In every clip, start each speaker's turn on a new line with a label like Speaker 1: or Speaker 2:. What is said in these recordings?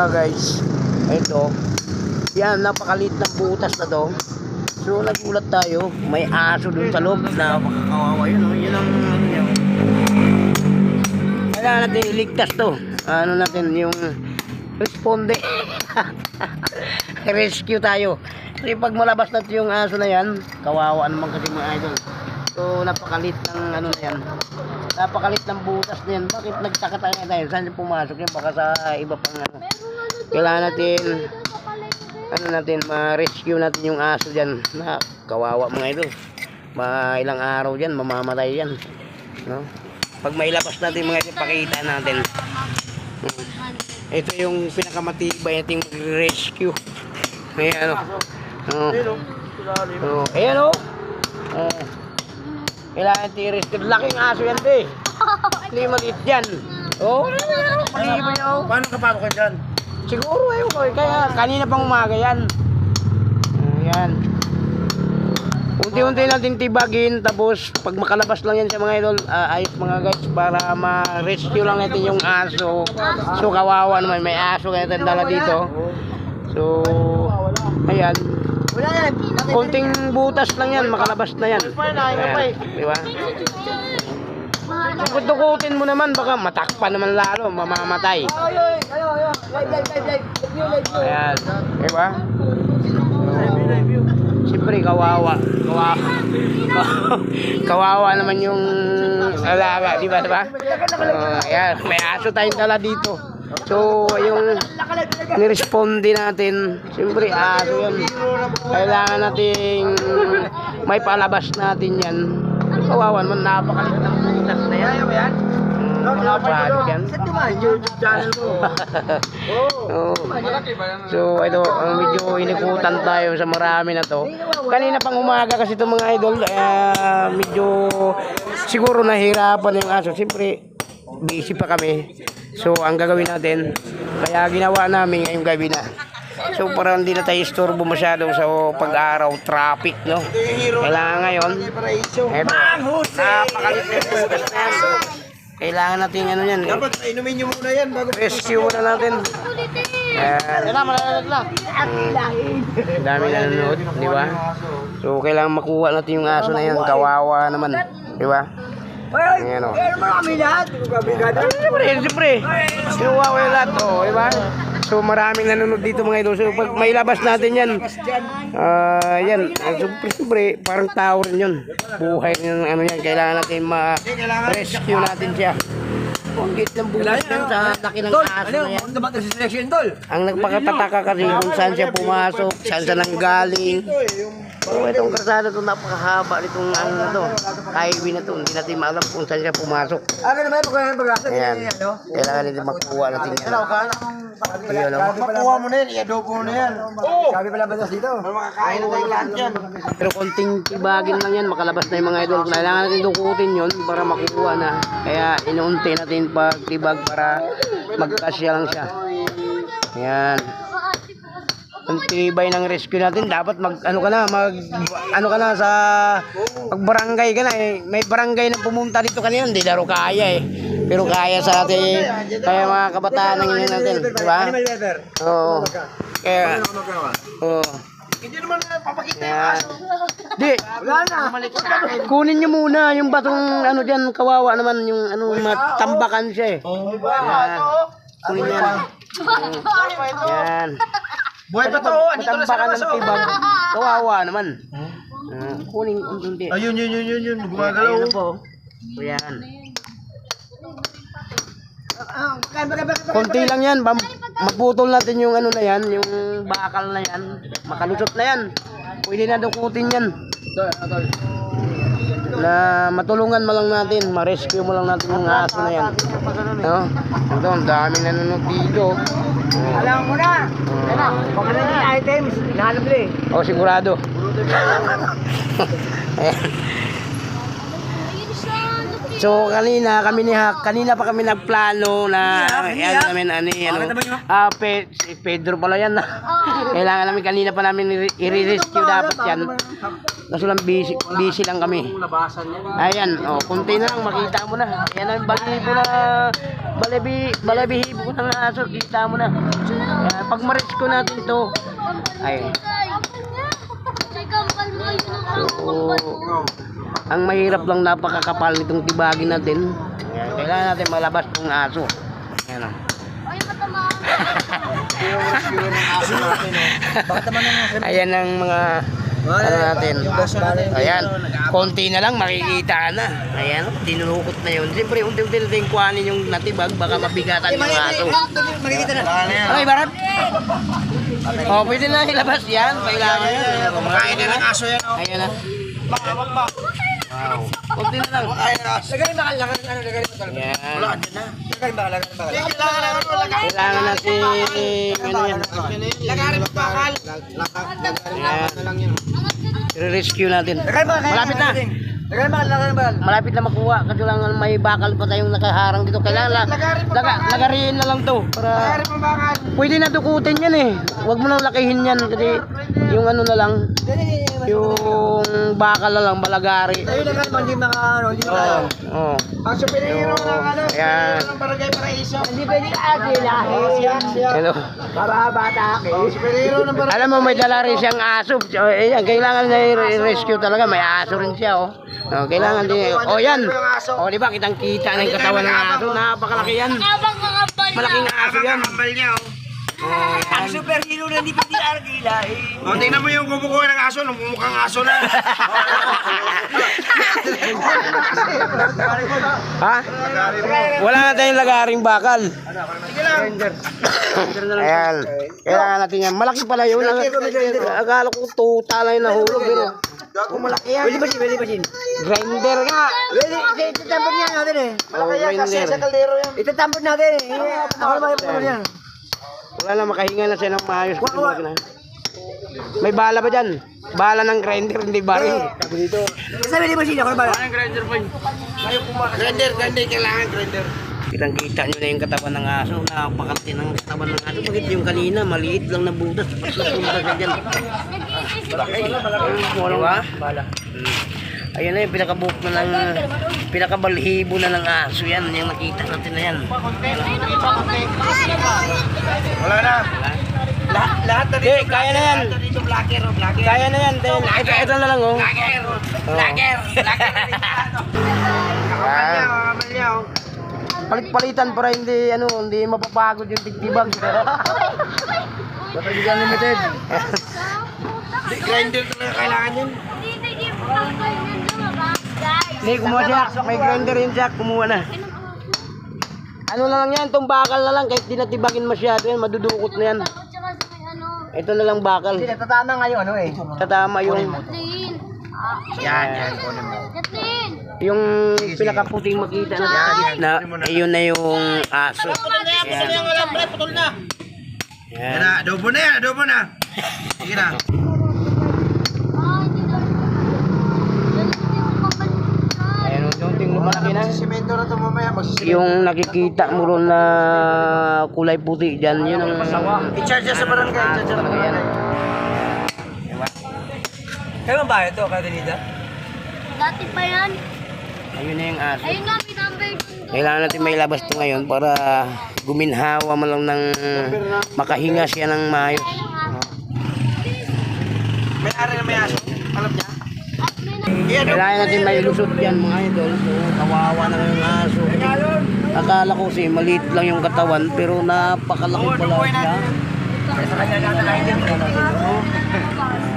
Speaker 1: mga guys, ito, yan, napakalit ng butas na to. So nagulat tayo, may aso dun sa loob na makakawawa yun, oh. Yun ang ano yun. Kailangan natin iligtas to. Ano natin, yung responde. Rescue tayo. Kasi pag malabas natin yung aso na yan, kawawa naman kasi mga idol. So napakalit ng ano na yan, napakalit ng butas na yan. Bakit nagtaka tayo? Saan yung pumasok yan? Baka sa iba pang ano. Kailangan natin ano natin, ma-rescue natin yung aso dyan na kawawa mga idol. Ilang araw dyan, mamamatay yan, no? Pag mailabas natin mga idol, pakita natin. Ito yung pinakamatibay nating rescue. Ayan o. Ayan o. Kailangan natin i-rescue. Laking aso yan be. Hindi maliit yan. O, malibo niya o.
Speaker 2: Paano kapasok ka dyan?
Speaker 1: Siguro ayun ko, kaya kanina pang umaga yan. Ayan. Unti-unti natin tibagin, tapos pag makalabas lang yan sa mga idol, ayos mga guys, para ma-rescue lang natin yung aso. So kawawa naman, may aso kaya natin dala dito. So ayan, konting butas lang yan, makalabas na yan. Ayan, diba? Kung dukutin mo naman, baka matakpan naman lalo, mamamatay. Ayan, diba? Siyempre kawawa kawawa naman yung alaga, diba? Ayan, may aso tayong dala dito. So yung niresponde natin, siyempre aso yan, kailangan nating may palabas natin yan. Kawawa naman, napakalit ng butas na yan. Napakalit yan.
Speaker 2: YouTube channel mo.
Speaker 1: So ito, medyo inikutan tayo sa marami na to. Kanina pang umaga kasi itong mga idol, medyo siguro nahirapan yung aso. Siyempre busy pa kami. So ang gagawin natin, kaya ginawa namin ngayong gabi na, so para hindi na tayo istorbo masyado sa pag-araw, traffic, no? Kailangan ngayon, eto, napakalit na butas na yan. Kailangan natin ano yan,
Speaker 2: Dapat inumin nyo muna yan bago
Speaker 1: rescue muna natin. Yan,
Speaker 2: malalat lang.
Speaker 1: dami na nanonood, di ba? So kailangan makuha natin yung aso na yan, kawawa naman, di ba? Ayan o.
Speaker 2: Marami lahat.
Speaker 1: Siyempre, kinuha ko yung lahat, o, di ba? So maraming nanonood dito mga idol. So pag may labas natin yan, yan, siyempre, parang tao rin yun. Buhay rin yung ano yan. Kailangan natin ma-rescue natin siya. Ang git ng bulas yan sa laki ng aso na yan. Ang nagpakatataka kasi kung saan siya pumasok, saan siya nanggaling. So itong karsada ito, napakahaba nitong ano na to, highway na to. Hindi natin maalam kung saan siya pumasok. Ayan, kailangan natin makuha natin yan. Yun,
Speaker 2: Makuha mo na yan, i-adobo mo na yan. Sabi pala ba dito? Makakain na tayo lahat yan.
Speaker 1: pero konting tibagin lang yan, makalabas na yung mga idol. Kailangan natin dukutin yun para makukuha na. Kaya inuunti natin pag tibag para magkasya lang siya. Ayan. Ang tibay ng rescue natin, dapat mag ano ka na sa pag barangay ka na eh. May barangay na pumunta dito kanina, hindi daro kaya eh. Pero kaya sa atin, kaya mga kabataan ng inyo natin, di ba? Oo. Kaya, oo.
Speaker 2: Hindi naman papakita yung
Speaker 1: Yan.
Speaker 2: aso.
Speaker 1: Di, kunin nyo muna yung batong ano dyan, kawawa naman yung ano, matambakan siya eh. Yan. Kunin yan. Yan.
Speaker 2: Buhay pa to, andito na sa
Speaker 1: Matambakan
Speaker 2: labas.
Speaker 1: ng tibag, kawawa naman. Kunin unti.
Speaker 2: Ayun, yun. Gumagalaw.
Speaker 1: Ayun na po. O yan. Konti lang yan, maputol natin yung ano na yan, yung bakal na yan, makalusot na yan. Pwede na dukutin yan. Na matulungan mo lang natin, ma-rescue mo lang natin yung aso na yan. No? Ito, ang daming nanonood dito.
Speaker 2: Alam mo na. Pag ano yung items, nahanap nila eh.
Speaker 1: Oh, sigurado. Ayan. So kanina pa kami nagplano na si Pedro pala yan. Kailangan namin kanina pa namin i-rescue dapat yan. Kaso lang busy lang kami. Ayan, oh, kunti na lang makita mo na. Ayan ang balabihibo ng aso, kita mo na. Pag ma-rescue natin to, ay. So, ang mahirap lang napakakapal nitong tibagin natin. Ayan, kailangan natin malabas tong aso. Ayan. Ayan ang mga ano natin. Ayan, konti na lang makikita na. Ayan, tinulukot na yun. Siyempre, unti-unti natin kuhanin yung natibag, baka mabigatan yung aso. Okay, Barat? Oh, pwede na ilabas yan. Kailangan yan.
Speaker 2: Kumakain na ng aso yan.
Speaker 1: Ayan na. Wow. Kunti na lang.
Speaker 2: Lagarin bakal.
Speaker 1: Yan.
Speaker 2: Wala ka dyan na. Lagarin bakal.
Speaker 1: Kailangan natin ano yan.
Speaker 2: Lagarin bakal.
Speaker 1: Yan. I-rescue natin. Malapit na.
Speaker 2: Lagarin bakal.
Speaker 1: Malapit na makuha. Kasi lang may bakal pa tayong nakaharang dito. Kailangan lagarin na lang to. Para pwede na dukutin yan eh. Huwag mo nang lakihin yan. Kasi yung ano na lang. Yung bakal na lang, balagari.
Speaker 2: Tayo lang naman, hindi makakaano.
Speaker 1: Oo.
Speaker 2: Ang superhero ng ano,
Speaker 1: Ayan.
Speaker 2: ng Barangay Paraiso.
Speaker 3: Hindi pwede agilahin.
Speaker 1: Hello.
Speaker 3: Para bata
Speaker 2: Oh, superhero ng Barangay.
Speaker 1: Alam mo, may dala rin siyang aso. Ayan, kailangan na i-rescue talaga. May aso rin siya, oh. Oh, kailangan din. Oh, yan. Oh, di ba? Kitang-kita na yung katawan ng aso. Napakalaki yan. Malaking aso yan.
Speaker 2: Kambal niya, oh.
Speaker 3: Ang superhero na hindi pwede agilahin.
Speaker 2: Oh, tingnan mo yung kumukuha ng aso, namumukhang aso na.
Speaker 1: Ha? Wala na tayong lagaring bakal.
Speaker 2: Sige lang.
Speaker 1: Ayan. Kailangan natin yan. Malaki pala yun. Akala ko tuta lang yung nahulog. Pero
Speaker 2: Malaki yan.
Speaker 3: Pwede ba sin?
Speaker 1: grinder nga.
Speaker 3: Pwede, itatampon niya natin eh.
Speaker 1: Oh, grinder.
Speaker 2: kaldero yan.
Speaker 3: Itatampon natin eh. Ako naman yung yan.
Speaker 1: Wala na, makahinga na siya ng maayos. May bala ba dyan? Bala ng grinder, hindi baril.
Speaker 3: Sabi di ba sin? Ako na ba?
Speaker 1: Grinder po yun.
Speaker 2: Grinder, kailangan grinder.
Speaker 1: Kitang-kita nyo na yung katawan ng aso. Napakalaki ng katawan ng aso. Bakit yung kanina, maliit lang na butas. Napunta na dyan. Diba? Ayan na yung pinakabuhok na ng pinakabalhibo na ng aso yan. Yung nakita natin na yan.
Speaker 2: Wala na. Lahat na
Speaker 1: Okay, kaya na yan.
Speaker 2: dito blacker.
Speaker 1: Kaya na yan. Then, ito na lang oh.
Speaker 2: Blacker.
Speaker 1: Yan.
Speaker 2: Kamal niya, oh.
Speaker 1: Palit-palitan para hindi mapapagod yung tigtibag. Kapag limited.
Speaker 2: Grinder talaga kailangan yan.
Speaker 1: Hindi, kumuha siya. May grinder yun siya. Kumuha na. Ano na lang yan, itong bakal na lang. Kahit di natibagin masyado yan, madudukot na yan. Ito na lang bakal.
Speaker 3: Hindi, tatama nga yung ano eh.
Speaker 1: Tatama yung... Yan. Yung pinakaputing makita na yun na yung aso. Yan.
Speaker 2: Yan na, adobo na. Sige na.
Speaker 1: Ayan, unting lumalaki na.
Speaker 2: Simento na ito mamaya.
Speaker 1: Yung nakikita mo ron na kulay puti dyan, yun ang...
Speaker 2: I-charge sa barangay.
Speaker 1: Ayan.
Speaker 3: Kaya ba ito, Kadenida?
Speaker 4: Dati pa yan.
Speaker 1: Ayun na yung aso.
Speaker 4: Ayun nga, may number dun.
Speaker 1: Kailangan natin may labas ito ngayon para guminhawa man lang ng makahinga siya ng maayos.
Speaker 2: May ari na may aso. Alam niya?
Speaker 1: Kailangan natin may lusot yan mga idol. So, kawawa na yung aso. Akala ko si maliit lang yung katawan pero napakalaki pala siya.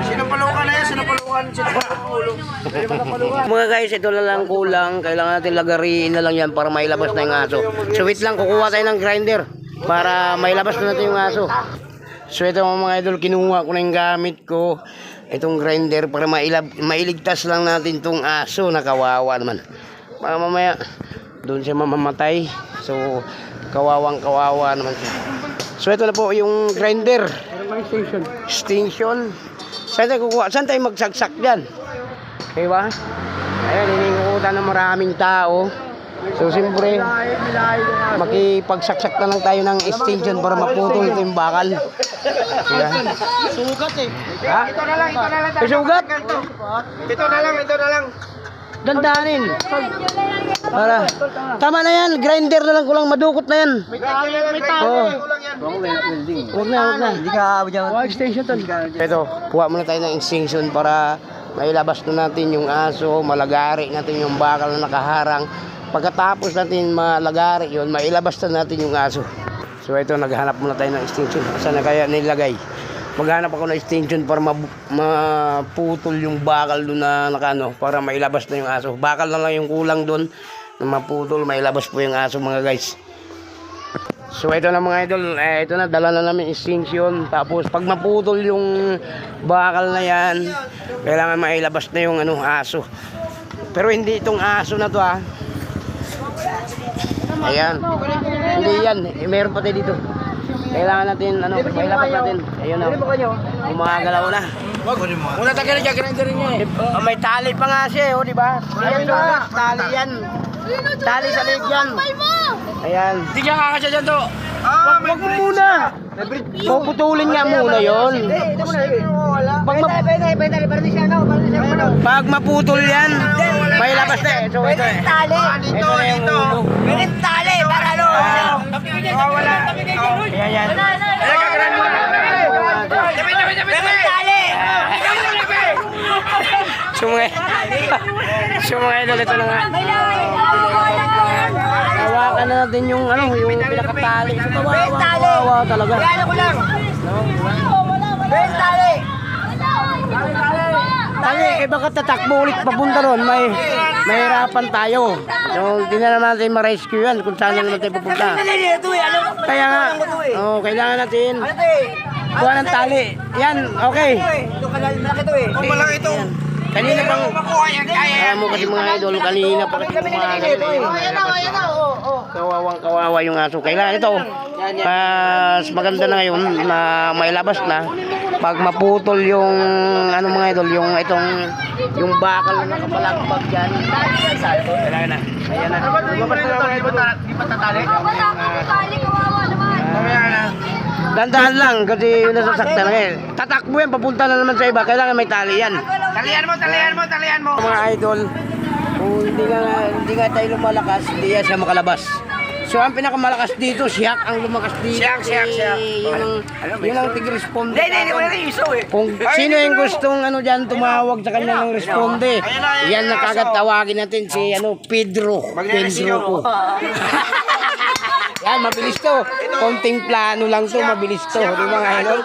Speaker 2: Sinapalukan na yan. Sinapalukan ulo.
Speaker 1: Mga guys, ito na lang kulang. Kailangan natin lagariin na lang yan para mailabas na yung aso. So wait lang, kukuha tayo ng grinder para mailabas na natin yung aso. So ito mga idol, kinuha ko na yung gamit ko. Itong grinder para mailigtas lang natin itong aso na kawawa naman. Para mamaya, doon siya mamamatay. So kawawang kawawa naman siya. So ito na po yung grinder. Extinction. Saan tayo kukuha? Saan tayo magsagsak dyan? Diba? Ayan, hinikutan ng maraming tao. So siyempre, makipagsaksak na lang tayo ng extension para maputol ito yung bakal. Yeah.
Speaker 2: Sugat eh.
Speaker 1: Ha?
Speaker 2: Ito na lang.
Speaker 1: May sugat?
Speaker 2: Ito na lang.
Speaker 1: Dandanin. Para. Tama na yan, grinder na lang kulang, madukot na yan.
Speaker 2: May tali.
Speaker 1: Oo. Huwag na.
Speaker 2: Hindi ka dyan.
Speaker 1: Extension to. Ito, kuha muna tayo ng extension para mailabas na natin yung aso, malagari natin yung bakal na nakaharang. Pagkatapos natin malagari yun, mailabas na natin yung aso. So ito, naghanap muna tayo ng extension. Saan na kaya nilagay? Maghanap ako ng extension para maputol yung bakal doon na nakano, para mailabas na yung aso. Bakal na lang yung kulang doon na maputol, mailabas po yung aso mga guys. So ito na mga idol, ito na, dala na namin extension. Tapos pag maputol yung bakal na yan, kailangan mailabas na yung aso. Pero hindi itong aso na to ha. Ayan. Hindi yan, meron pa tayo dito. Kailangan natin, mailabas natin. Ayun na, gumagalaw na.
Speaker 2: Muna tayo na dyan, grinder niya eh.
Speaker 1: May tali pa nga siya, di ba? Ayan na, tali yan. Tali sa leg yan. Ayan.
Speaker 2: Hindi ka kakasya dyan to.
Speaker 1: Wag mo muna. Puputulin nga muna yon. Pag maputol yan, may labas na eh. So ito eh.
Speaker 3: Tali.
Speaker 1: Ito na yung ulo.
Speaker 3: Ganit tali. Para ano?
Speaker 1: Ayan yan.
Speaker 3: Ganit tali.
Speaker 1: Sumangay idol, ito na nga. Hawakan na natin yung yung pinakatali. So, kawawa talaga.
Speaker 3: Gano ko lang. Ganit tali.
Speaker 1: Tali, baka tatakbo ulit papunta ron, mahirapan tayo. So, hindi na naman natin ma-rescue yan kung saan naman natin pupunta. Kaya nga, kailangan natin kuha ng tali. Yan, okay.
Speaker 3: Ito malaki to eh.
Speaker 2: Malaki ito.
Speaker 1: Kanina pang, kaya mo kasi mga idol, kanina pa kasi kawawa yung aso. Kailangan ito, mas maganda na ngayon na mailabas na. Pag maputol yung, mga idol, yung bakal na nakapalagbag dyan. Kailangan na. Ayan na.
Speaker 2: Di pa tatali?
Speaker 1: Dandahan lang kasi yun nasasaktan eh. Tatakbo yan, papunta na naman sa iba. Kailangan may tali yan.
Speaker 2: Talian mo.
Speaker 1: Mga idol, kung hindi nga tayo lumalakas, hindi yan siya makalabas. So ang pinakamalakas dito, siyak ang lumakas dito.
Speaker 2: Siyak.
Speaker 1: Yun ang tig-responde.
Speaker 3: Hindi, wala na iso eh.
Speaker 1: Kung sino yung gustong dyan tumawag sa kanya ng responde, yan na kagad tawagin natin si Pedro. Pedro ko. Yan, mabilis to. Konting plano lang to, mabilis to. Di ba nga, idol?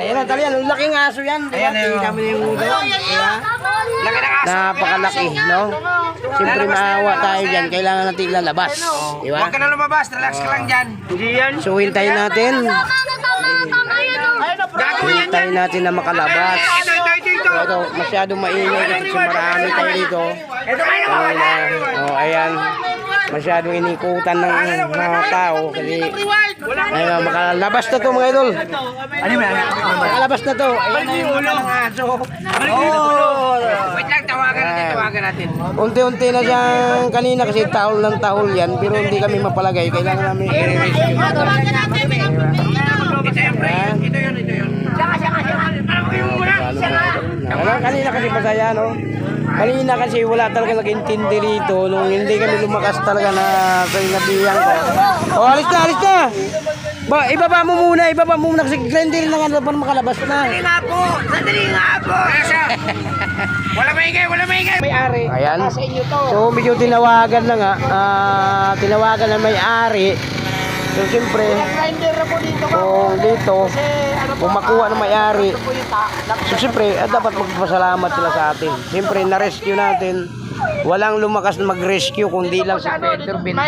Speaker 1: Yan, talian. Laking aso yan. Diba? Tingnan kami yung ulo. Diba? Napakalaki, no? Siyempre maawa tayo dyan. Kailangan natin ilalabas. Diba?
Speaker 2: Huwag ka na lumabas, relax ka lang dyan.
Speaker 1: So, hintayin natin. Hintayin natin na makalabas. Ito, masyadong maingay kasi marami tayo dito. Ayan. Masyadong inikutan ng mga tao kasi ayun, makalabas na to mga idol. Makalabas na to. Ayan na yung ulo ng aso.
Speaker 2: Wait lang, tawagan natin.
Speaker 1: Unti-unti na siyang kanina kasi tahol ng tahol yan pero hindi kami mapalagay. Kailangan namin i-rescue.
Speaker 2: Ito yun.
Speaker 1: Kanina kasi masaya, no? Kanina kasi wala talaga nag-intindi rito nung hindi kami lumakas talaga na sa inabihan ko. Alis na! Ibaba mo muna kasi grinder na nga para makalabas na.
Speaker 3: Sandali nga po.
Speaker 2: Wala maingay.
Speaker 1: May-ari. Ayan. So medyo tinawagan na nga. Tinawagan na may-ari. So siyempre, kung dito, kung makuha ng may-ari, so siyempre, dapat magpasalamat sila sa atin. Siyempre, na-rescue natin. Walang lumakas na mag-rescue, kundi lang si Peter Bentro.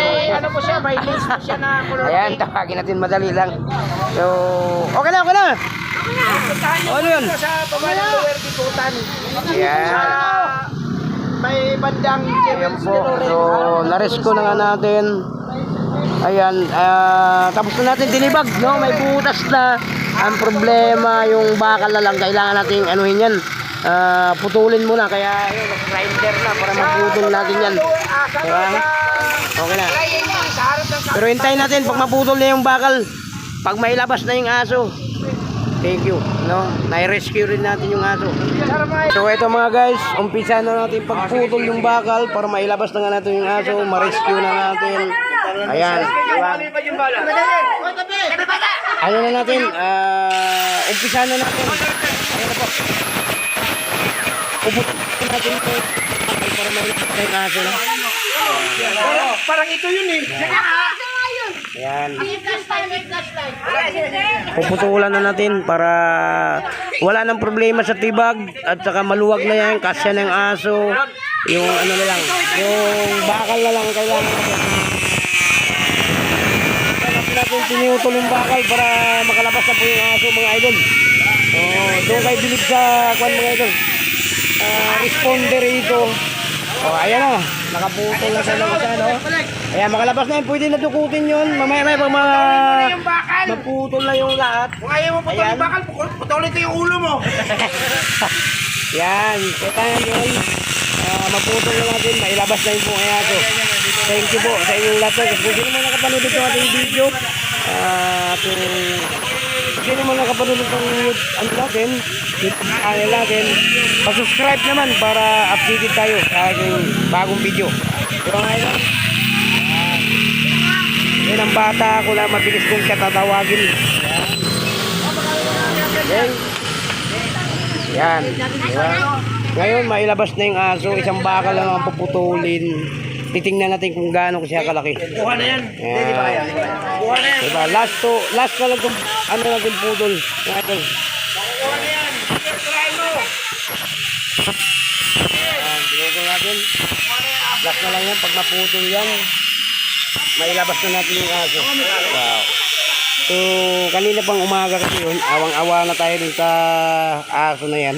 Speaker 2: May list po siya na color.
Speaker 1: Ayan, tawagin natin madali lang. So, okay na. Ano yun?
Speaker 2: Sa baba ng lower Diputan.
Speaker 1: Ayan.
Speaker 2: May bandang
Speaker 1: Ayan po. So, na-rescue na nga natin. Ayan, tapos na natin dinibag, no? May butas na. Ang problema, yung bakal na lang, kailangan natin anuhin yan. Putulin muna, kaya yun, grinder na para maputol natin yan. Diba? Okay na. Pero hintayin natin pag maputol na yung bakal. Pag mailabas na yung aso. Thank you. No? Nai-rescue rin natin yung aso. So ito mga guys, umpisa na natin pagputol yung bakal para mailabas na nga natin yung aso, ma-rescue na natin. Ayan. Diba? Ano na natin? Umpisa na natin. Ayan na po. Uputin natin ito para mailabas na yung aso na.
Speaker 2: Parang ito yun eh.
Speaker 1: Ayan. Puputulan na natin para wala nang problema sa tibag at saka maluwag na yan, kasya ng aso. Yung ano na lang, yung bakal na lang kailangan natin. Kailangan natin tinutol yung bakal para makalabas na po yung aso mga idol. Doon kayo bilib sa kwan mga idol. Responder ito. Ayan na, nakaputol na sa lang isa, no? Ayan, makalabas na yun, pwede na dukutin yun. Mamaya pag maputol na yung lahat.
Speaker 2: Kung ayaw mo putol yung bakal, putol ito yung ulo mo.
Speaker 1: Yan, kaya yun. Maputol na natin, mailabas na yun po kaya ito. Thank you po sa inyong lahat. Kung sino mo nakapanood ito ating video, kung sino mo nakapanood itong ano natin, YouTube channel natin, pa-subscribe naman para updated tayo sa ating bagong video. Diba ngayon? Yan ang bata ko na mabilis kong katatawagin. Yan. Yan. Diba? Ngayon, mailabas na yung aso. Isang bakal lang ang puputulin. Titingnan natin kung gaano siya kalaki.
Speaker 2: Kuha na yan. Hindi ba kaya? Kuha na yan.
Speaker 1: Diba? Last na lang kung ano lang kung putol.
Speaker 2: Kuha na yan. Try mo.
Speaker 1: Pinutol natin. Last na lang yan. Pag maputol yan, mailabas na natin yung aso. Wow. So, kanina pang umaga kasi yun, awang-awa na tayo dun sa aso na yan.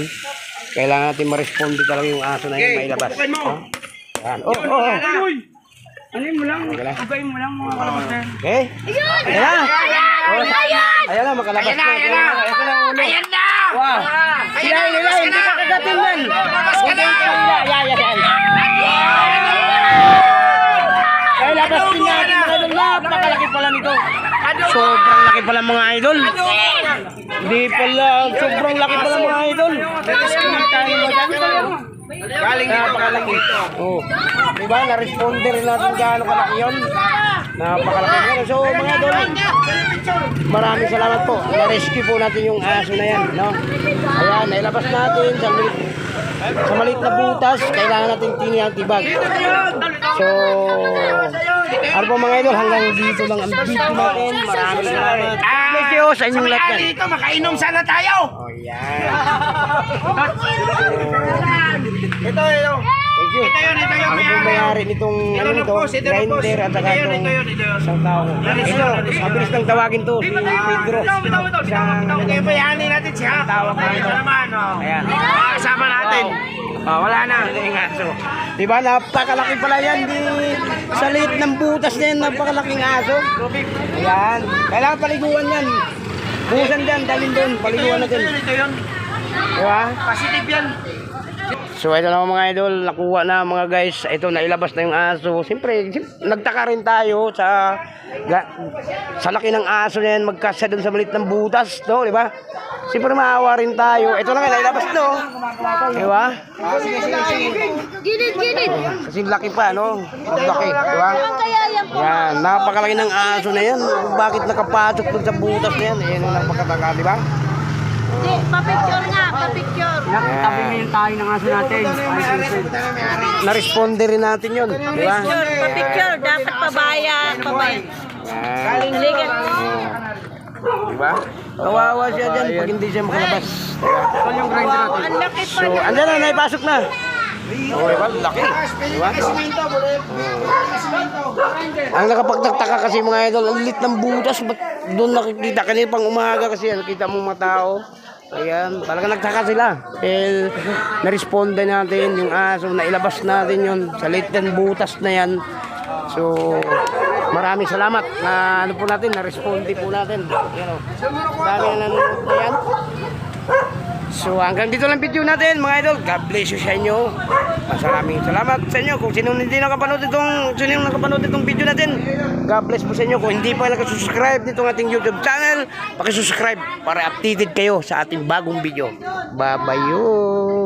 Speaker 1: Kailangan natin ma-responde talaga yung aso na yan, mailabas. Yan.
Speaker 3: Ano mo lang? Ubay mo lang mga kalabas na.
Speaker 1: Okay? Ayan na! Ayan na, makalabas na. Ayan na!
Speaker 3: Ayan na!
Speaker 1: Wow! Ilay! Hindi ka kagatin man! Ayan! Ay, labas din natin mga idol. Napakalaki pala nito. Sobrang laki pala mga idol. Hindi pala, sobrang laki pala mga idol. Galing napakalaki. Oh. Diba, na-responder rin natin gaano kalaki yun. Napakalaki yun. So mga idol, maraming salamat po. Na-rescue po natin yung aso na yan. No? Ayan, nailabas natin sa maliit na butas. Kailangan natin tiniyang tibag. So, ano po mga idol, hanggang dito lang ang video natin. Maraming salamat. Thank you sa inyong lahat yan.
Speaker 2: Dito, makainom sana tayo.
Speaker 1: Oh, yan.
Speaker 2: Ito.
Speaker 1: Thank you.
Speaker 2: Ito yung
Speaker 1: Ano pong mayari nitong ano nito, grinder at saka itong isang tao. Ito, mabilis lang tawagin to, si Pedro.
Speaker 2: Ito yung bayani natin siya.
Speaker 1: Tawag na ito. Ayan.
Speaker 2: Kasama natin.
Speaker 1: Wala na. So, diba, napakalalaki pala yan. Sa liit ng butas na yan, napakalaking aso. Ayan. Kailangan paliguan yan. Busan dyan, dalhin doon. Paliguan natin.
Speaker 2: Ito yun.
Speaker 1: Diba?
Speaker 2: Positive yan.
Speaker 1: So ito na mga idol, nakuha na mga guys. Ito, nailabas na yung aso. Siyempre, nagtaka rin tayo sa laki ng aso na yan, magkasya dun sa maliit ng butas, no? Diba? Siyempre, maawa rin tayo. Ito na nga, nailabas to. Diba?
Speaker 4: Gilid.
Speaker 1: Kasi laki pa, no? Laki, diba?
Speaker 4: Kaya yan po.
Speaker 1: Yan, napakalaki ng aso na yan. Bakit nakapasok dun sa butas na yan? Ayan ang napakataka, diba?
Speaker 4: Pa-picture nga, pa-picture.
Speaker 3: Tabi tayo ng aso natin.
Speaker 1: Na-responder rin natin yun, diba?
Speaker 4: Pa-picture, dapat pabayan.
Speaker 1: Yan.
Speaker 4: Halika.
Speaker 1: Diba? Kawawa siya dyan pag hindi siya makalabas.
Speaker 4: Wow, ang laki pa
Speaker 1: So, andyan na, naipasok na. Oh, diba? Laki. Diba? Ang nakapagtagtaka kasi mga idol, ang lit ng butas. Ba't doon nakikita? Kanina pang umaga kasi nakita mong mga tao. Ayan, talaga nagtaka sila. Dahil na-responde natin yung aso, nailabas natin yun sa lit ng butas na yan. So, maraming salamat na ano po natin, na-responde po natin. Ayan o. Dami na nanonood na yan. So hanggang dito lang video natin mga idol. God bless you sa inyo. Maraming salamat sa inyo. Kung sino hindi nakapanood itong video natin, God bless po sa inyo. Kung hindi pa nakasubscribe nitong ating YouTube channel, pakisubscribe para updated kayo sa ating bagong video. Bye-bye.